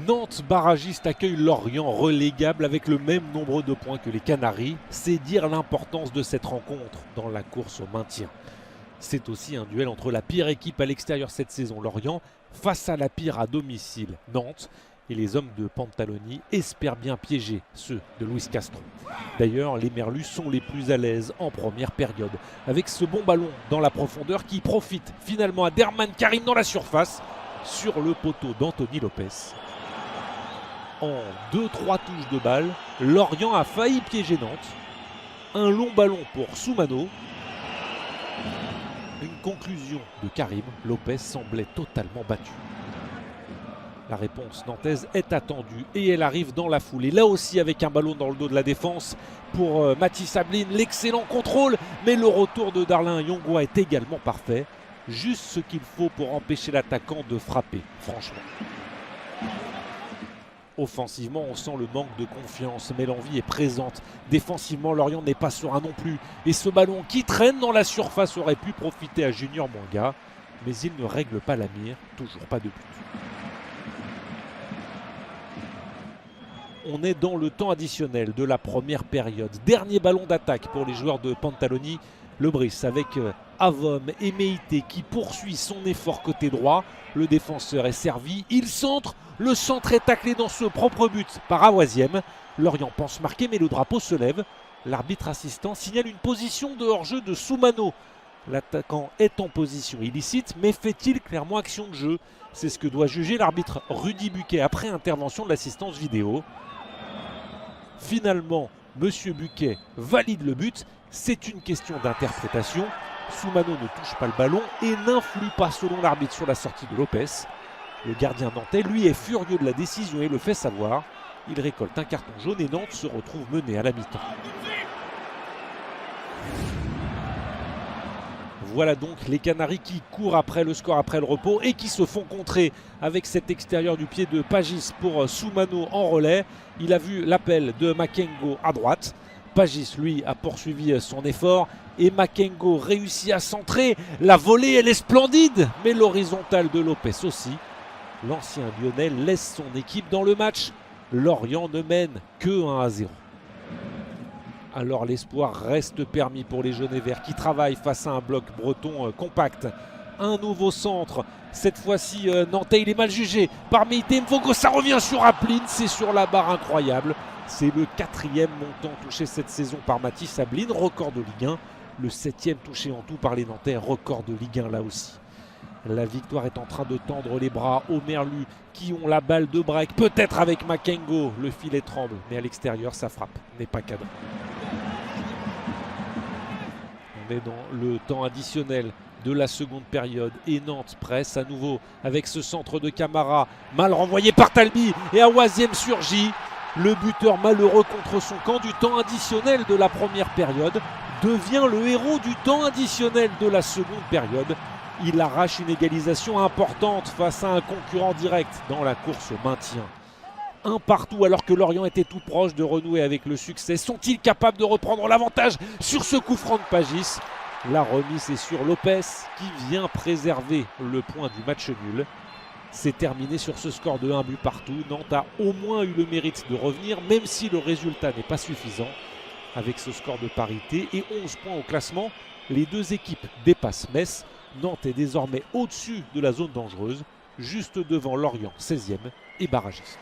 Nantes barragiste accueille Lorient relégable avec le même nombre de points que les Canaries. C'est dire l'importance de cette rencontre dans la course au maintien. C'est aussi un duel entre la pire équipe à l'extérieur cette saison, Lorient, face à la pire à domicile, Nantes. Et les hommes de Pantaloni espèrent bien piéger ceux de Luis Castro. D'ailleurs, les Merlus sont les plus à l'aise en première période, avec ce bon ballon dans la profondeur qui profite finalement à Derman Karim dans la surface, sur le poteau d'Anthony Lopez. En 2-3 touches de balle, Lorient a failli piéger Nantes. Un long ballon pour Soumano. Une conclusion de Karim. Lopez semblait totalement battu. La réponse nantaise est attendue et elle arrive dans la foulée. Là aussi avec un ballon dans le dos de la défense pour Mathis Ablin. L'excellent contrôle, mais le retour de Darlin Yongwa est également parfait. Juste ce qu'il faut pour empêcher l'attaquant de frapper, franchement. Offensivement, on sent le manque de confiance, mais l'envie est présente. Défensivement, Lorient n'est pas serein non plus. Et ce ballon qui traîne dans la surface aurait pu profiter à Junior Manga. Mais il ne règle pas la mire, toujours pas de but. On est dans le temps additionnel de la première période. Dernier ballon d'attaque pour les joueurs de Pantaloni. Le Brice avec Avom et Meïté qui poursuit son effort côté droit. Le défenseur est servi, il centre. Le centre est taclé dans ce propre but par Awaziem. Lorient pense marquer mais le drapeau se lève. L'arbitre assistant signale une position de hors-jeu de Soumano. L'attaquant est en position illicite mais fait-il clairement action de jeu? C'est ce que doit juger l'arbitre Rudy Buquet après intervention de l'assistance vidéo. Finalement, M. Buquet valide le but. C'est une question d'interprétation. Soumano ne touche pas le ballon et n'influe pas selon l'arbitre sur la sortie de Lopez. Le gardien nantais, lui, est furieux de la décision et le fait savoir. Il récolte un carton jaune et Nantes se retrouve mené à la mi-temps. Voilà donc les Canaries qui courent après le score, après le repos et qui se font contrer avec cet extérieur du pied de Pagis pour Soumano en relais. Il a vu l'appel de Makengo à droite. Pagis, lui, a poursuivi son effort et Makengo réussit à centrer. La volée, elle est splendide, mais l'horizontale de Lopez aussi. L'ancien Lyonnais laisse son équipe dans le match. Lorient ne mène que 1-0. Alors l'espoir reste permis pour les jaunes et verts qui travaillent face à un bloc breton compact. Un nouveau centre. Cette fois-ci, Nantais, il est mal jugé par Meïté Mvogo. Ça revient sur Ablin, c'est sur la barre incroyable. C'est le 4e montant touché cette saison par Mathis Ablin, record de Ligue 1. Le 7e touché en tout par les Nantais, record de Ligue 1 là aussi. La victoire est en train de tendre les bras aux Merlus qui ont la balle de break. Peut-être avec Makengo, le filet tremble, mais à l'extérieur, sa frappe n'est pas cadrée. On est dans le temps additionnel de la seconde période et Nantes presse à nouveau avec ce centre de Camara. Mal renvoyé par Talbi et Awaziem surgit. Le buteur malheureux contre son camp du temps additionnel de la première période devient le héros du temps additionnel de la seconde période. Il arrache une égalisation importante face à un concurrent direct dans la course au maintien. Un partout alors que Lorient était tout proche de renouer avec le succès. Sont-ils capables de reprendre l'avantage sur ce coup franc de Pagis? La remise est sur Lopez qui vient préserver le point du match nul. C'est terminé sur ce score de 1 but partout. Nantes a au moins eu le mérite de revenir, même si le résultat n'est pas suffisant. Avec ce score de parité et 11 points au classement, les deux équipes dépassent Metz. Nantes est désormais au-dessus de la zone dangereuse, juste devant Lorient 16e et barragiste.